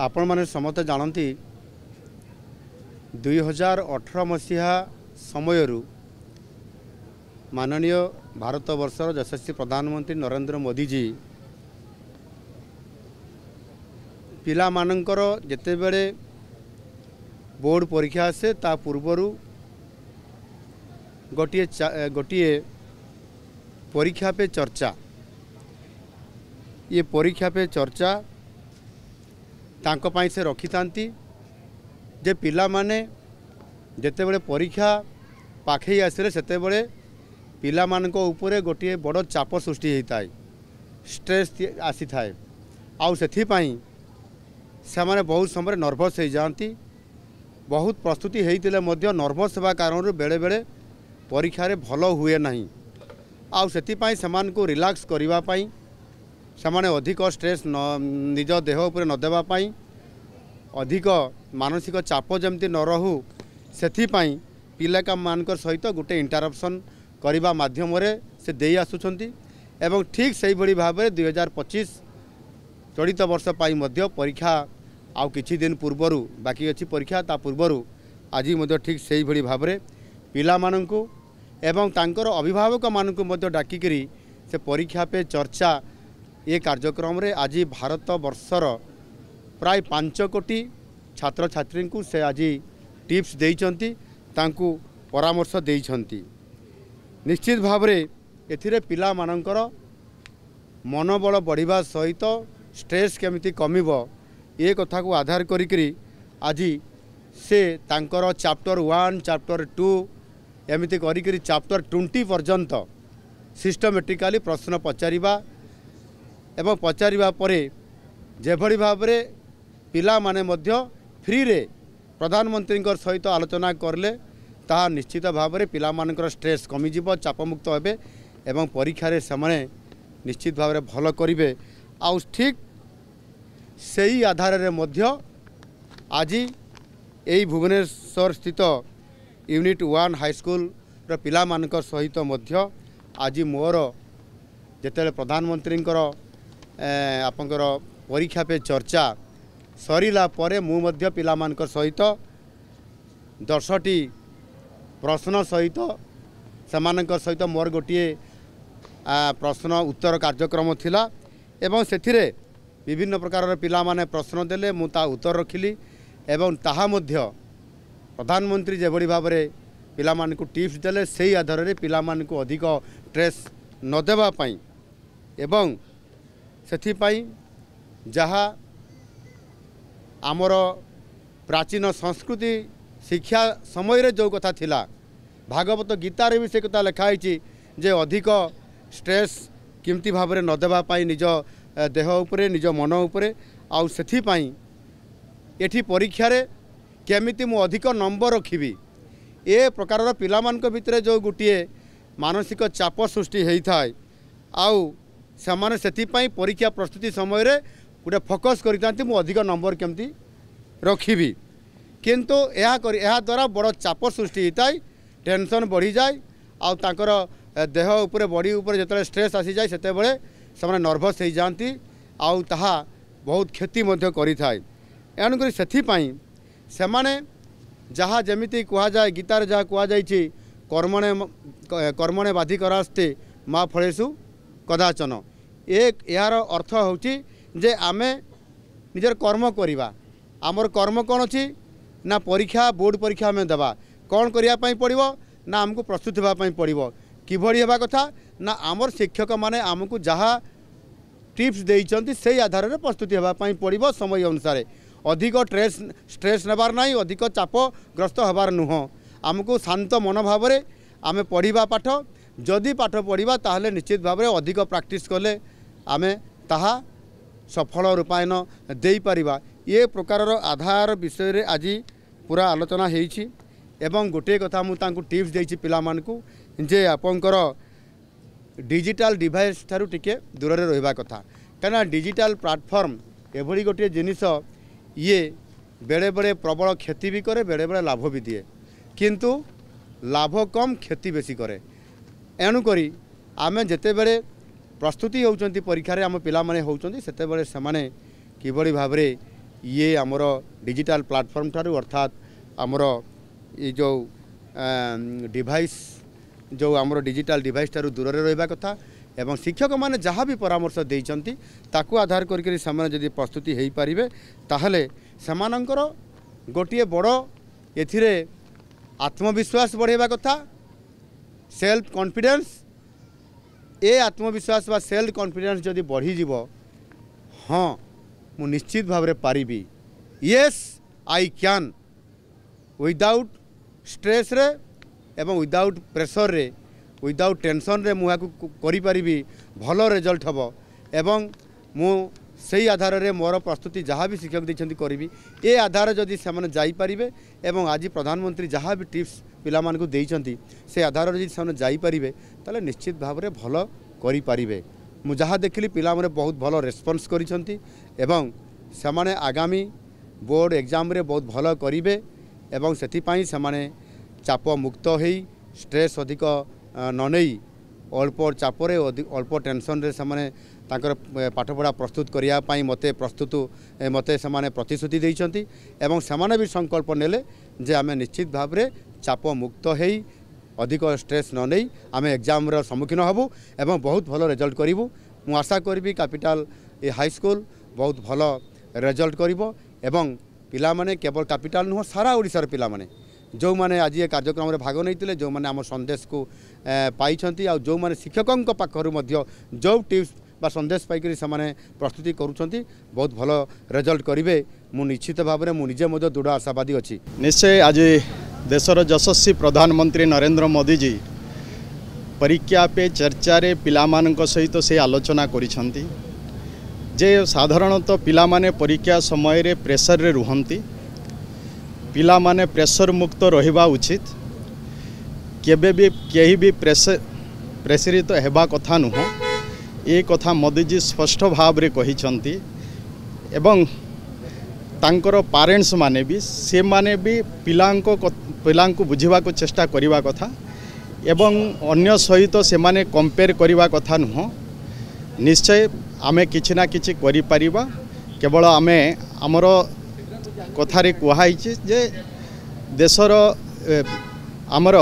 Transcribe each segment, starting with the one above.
आपण मैंने समस्त जानती 2018 मसीहा समय माननीय भारत वर्षर यशस्वी प्रधानमंत्री नरेंद्र मोदी जी पिला मानकर जेते बेले बोर्ड परीक्षा आसे ता पूर्वर गोटे परीक्षा पे चर्चा ये परीक्षा पे चर्चा तांको पाई से रखी थांती जे पिला माने जेते बेले परीक्षा पाखे आसिले सेते बेले पिला मानको ऊपर गोटे बड़ चाप सृष्टि होता है स्ट्रेस आसी थाए आउ सेथि पाई से माने बहुत समय नर्भस हो जाती बहुत प्रस्तुति होते मध्य नर्भस होगा कारण बेले बेले परीक्षा रे भल हुए नहीं आउ सेथि पाई समान को रिलैक्स करिवा पाई समाने अधिक स्ट्रेस निज देह उपर न देवा पाई अधिक मानसिक चाप जमती न रहू सेथिपाई पिला मानकर सहित गोटे इंटरप्शन करने माध्यम से दे आसुछंती एवं ठीक से भली भाव 2025 चलित वर्ष पाई मध्य परीक्षा आउ किछि दिन पूर्वर बाकी अच्छी परीक्षा ता पूर्वर आज मध्य ठीक से भली भाव पिला माननकु एवं तांकर अभिभावक माननकु मध्य डाकिकरी से परीक्षा पे चर्चा ये कार्यक्रम रे आज भारत वर्षर प्राय 5 कोटी छात्र छात्री को से आज टिप्स देइचंती तांकु परामर्श देइचंती निश्चित भाव रे एथिरे पिला मानकर मनोबल बढ़िबा सहित स्ट्रेस केमिति कमिबो ये कथा को आधार करिकरी आज से तांकर चैप्टर 1 चैप्टर 2 एमिति करिकरी चैप्टर 20 पर्यंत सिस्टमेटिकली प्रश्न पचारिबा एवं पचारिबा परे जेभली भाव रे पिला माने मध्य फ्री रे प्रधानमंत्री सहित आलोचना करले ता निश्चित भाव रे पिला मानकर स्ट्रेस कमी जीव चापमुक्त हेबे एवं परीक्षा रे समाने निश्चित भाव रे भल करिवे आउ ठीक सेही आधार रे मध्य आज एई भुवनेश्वर स्थित यूनिट 1 हाई स्कूल रो पिला मानकर सहित मध्य आज मोर जेतेले प्रधानमंत्री आपंकर परीक्षा पे चर्चा सरीला परे मु मध्य पिला मानकर सहित 10टी प्रश्न सहित समानकर सहित मोर गोटे प्रश्न उत्तर कार्यक्रम थिला एवं सेथिरे विभिन्न प्रकार पिला माने प्रश्न देले मु ता उत्तर रखिली एवं ताहा मध्य प्रधानमंत्री जेभली भाव में पिला मानकु टिप्स देले सेही आधार रे पिला मानकु अधिक स्ट्रेस न देवा पाई एवं सेथिपाई जहा आमर प्राचीन संस्कृति शिक्षा समय रे जो कथा थिला भागवत गीता रे भी से कथा लिखाई जे अधिक स्ट्रेस किमती भाव में न देवा पाई निज देह उपरे निज मन उपरे आउ सेथिपाई एठी परीक्षा रे केमिति मु अधिक नंबर रखिबी ए प्रकार पिला मानक भितरे जो गोटे मानसिक चाप सृष्टि होता है आउ से सेथिपाई परीक्षा प्रस्तुति समय रे गोटे फोकस करते मु अधिक नंबर केमती रखिबी किंतु यह द्वारा बड़ चाप सृष्टि होता है टेंशन बढ़ी जाए आउ तांकर देह उपरे बॉडी उपरे जेतले स्ट्रेस आसी जाए सेते बेले से नर्भस हो जाती आउ ताहा बहुत क्षति मध्य करि थाए एणुकरी सेथिपाई सेमाने जहाँ जमिति कह जाए गीतार जहाँ कह जाए कर्मणे बाधी करास्ते माँ फलेषु कदाचन एक यार अर्थ होची जे आमे निजर कर्म करिबा आमर कर्म कौन अच्छी ना परीक्षा बोर्ड परीक्षा आम देवा कौन करने पड़ो ना आमको प्रस्तुत होगापाई पड़ो किभली होगा कथा ना आमर शिक्षक माने आमको जहाँ टिप्स देइचंती से आधार में प्रस्तुति होगापाई पड़ो समय अनुसार अधिक स्ट्रेस नेबार नहीं अधिक चापग्रस्त होबार नुह आमको शांत मन भाव में आम पढ़ा पाठ जदि पाठ पढ़ा ताहले निश्चित भाव में अधिक प्रैक्टिस कले आमे ताहा सफल रूपायन दे पारिबा ये प्रकार आधार विषय रे आज पूरा आलोचना होईछि एवं गोटे कथा मु तांको टिप्स देइछि पिला मानकु जे आपनकर डिजिटल डिवाइस थारु टिके दूर रे रहबा कथा कना डिजिटल प्लेटफॉर्म एभली गोटे जिनिस ये बेले बेले प्रबल क्षति भी करे बेले बेले लाभ भी दिए किंतु लाभ कम क्षति बेसी करे एणुकरी आमे जेते बेले प्रस्तुति होउचंती परीक्षा रे आम पिला माने होउचंती सेते बेले समाने किबळी भाबरे ये आमर डिजिटल प्लेटफॉर्म ठारू अर्थात आमर ये जो डिवाइस जो आमर डिजिटल डिवाइस ठारू दूर रहा कथा एवं शिक्षक माने जहाँ भी परामर्श देइचंती ताकू आधार करके से जदि प्रस्तुति हो पारे ताहले सेमानंकर गोटे बड़ एथिरे आत्मविश्वास बढ़ेबा कथा सेल्फ कॉन्फिडेंस ए आत्मविश्वास बा सेल्फ कॉन्फिडेंस जदि बढ़ी जीव हाँ मु निश्चित भाव में पारिबी yes I can without stress रे एवं विदाउट प्रेशर रे विदाउट टेंशन रे मुझे करि पारिबी भलो रिजल्ट हबो एवं मु सही आधार रे मोर प्रस्तुति जहाँ भी शिक्षक देछंती करिबी ए आधार जदि से जाई पारिबे एवं आज प्रधानमंत्री जहाँ भी टिप्स पिला मानकु देइचंती से आधार रे जदि से जाई पारिबे ताले निश्चित भाव में भलो करि पारिबे मु जहाँ देखली पिला माने बहुत भलो रेस्पॉन्स करिसंती एवं से आगामी बोर्ड एग्जाम रे बहुत भलो करिबे एवं सेति पई से चाप मुक्त होई स्ट्रेस अधिक न नहीं अल्प चापरे अल्प टेंशन रे से पाठपढ़ा प्रस्तुत करने मते से प्रतिश्रुति देइचंती एवं से भी संकल्प नेले जे आमे निश्चित भाव में चाप मुक्त होई अधिक स्ट्रेस न नहीं आम एग्जाम रो सम्मुखीन हबू एवं बहुत भलो रिजल्ट करिवु मु आशा करी कैपिटल हाई स्कूल बहुत भलो रिजल्ट करिवो एवं पिला माने केवल कैपिटल नुह सारा ओडिशार पिला माने जो माने आज ये कार्यक्रम में भाग नहीं जो माने आम संदेश को पाई आ जो माने शिक्षकों पाखर जो टिप्स बा संदेश पाइक से प्रस्तुति करुँच बहुत भलो रिजल्ट करेंगे मु निश्चित भाव में मुझे दृढ़ आशावादी अच्छी। निश्चय आज देशर यशस्वी प्रधानमंत्री नरेंद्र मोदी जी परीक्षा पे चर्चा रे पिला मानक सहित से आलोचना करिसेंती जे साधारणतः पिला माने परीक्षा समय रे प्रेशर रे रुहंती पिला माने प्रेशर मुक्त रहिबा उचित केबे भी कहीं भी प्रेशरित हेबा कथा नुह ए कथा मोदी जी स्पष्ट भाव रे कहिसंती एवं तांकर पेरेंट्स माने भी से माने भी पिलांको बुझिबा को चेष्टा करिबा कथा एवं अन्य सहित से माने कंपेयर करिबा कथा नुह निश्चय आमे किछि ना किछि करि परिबा केवल आमे हमर कथारे कुहाई जे देशर आमर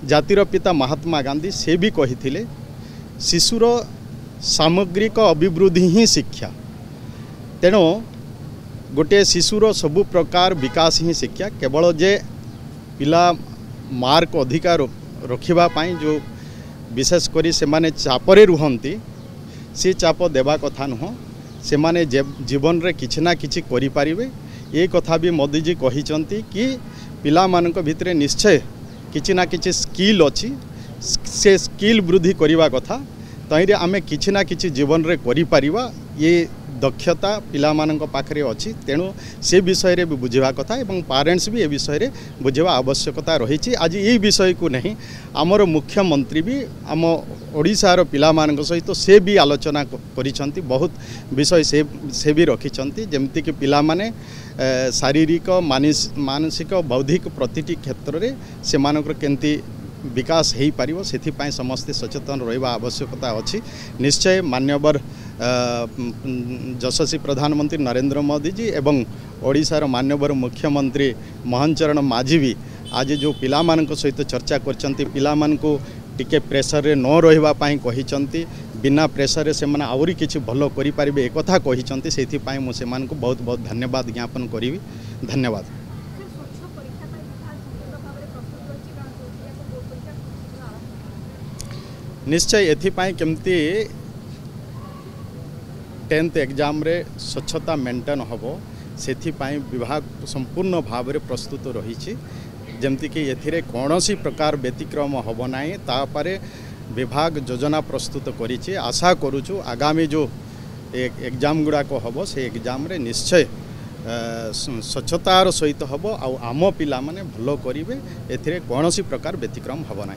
जातिर पिता महात्मा गांधी से भी कही शिशुर सामग्रिक अभिवृद्धि ही शिक्षा तेणु गोटे शिशुर सबु प्रकार विकास ही शिक्षा केवल जे पिला मार्क अधिकार रखिबा पाई जो विशेषकर से माने चापरे रुहंती से चाप देवा कथा नुह से माने जीवन रे किछि ना किछि करि पारिबे ये कथा भी मोदी जी कहिचंती कि पिला मानक भितरे निश्चय किछि ना किछि स्किल अछि से स्किल वृद्धि करिवा कथा तहिरे आमे किछि ना किछि जीवन रे करि पारिबा ये दक्षता पिला मानक पाखरे अछि तेणु से विषय रे भी बुझिबा कथा एवं पेरेंट्स भी ए विषय रे बुझिबा आवश्यकता रही आज ये विषय को नहीं आमर मुख्यमंत्री भी आम ओडिशार पिला मानक सहित से भी आलोचना करिसंती बहुत विषय से भी रखिसंती जेमति कि पिला माने शारीरिक मानसिक बौद्धिक प्रतिटी क्षेत्र रे से मानकर केंती विकास हो पारिबो सेथिपाई समस्ते सचेतन रहिबा आवश्यकता अछि। निश्चय मान्यवर यशस्वी प्रधानमंत्री नरेंद्र मोदी जी एवं ओडिशार मान्यवर मुख्यमंत्री मोहन चरण माझी भी आज जो पिला मानक सहित चर्चा करचंती पिला मानकु टिके प्रेशर रे न रहिबा पाई कहिचंती बिना प्रेशर रे से माने आउरी किछि भलो करि पारिबे ए कथा कहिचंती सेथिपाई मु से मानकु बहुत बहुत धन्यवाद ज्ञापन करिवि। धन्यवाद। निश्चय एथिपाई केमती 10th एग्जाम रे स्वच्छता मेंटेन हबो सेथिपाई विभाग संपूर्ण भाव रे प्रस्तुत रही जमती कि एथिरे कौनसी प्रकार व्यतिक्रम हबो नाही तापारे विभाग योजना प्रस्तुत करिछि। आशा करूछु आगामी जो एग्जाम गुड़ाक हबो से एग्जाम रे निश्चय स्वच्छतार सहित हबो आ आम पिला माने भलो करिवे एथिरे कौनसी प्रकार व्यतिक्रम हबो नाही।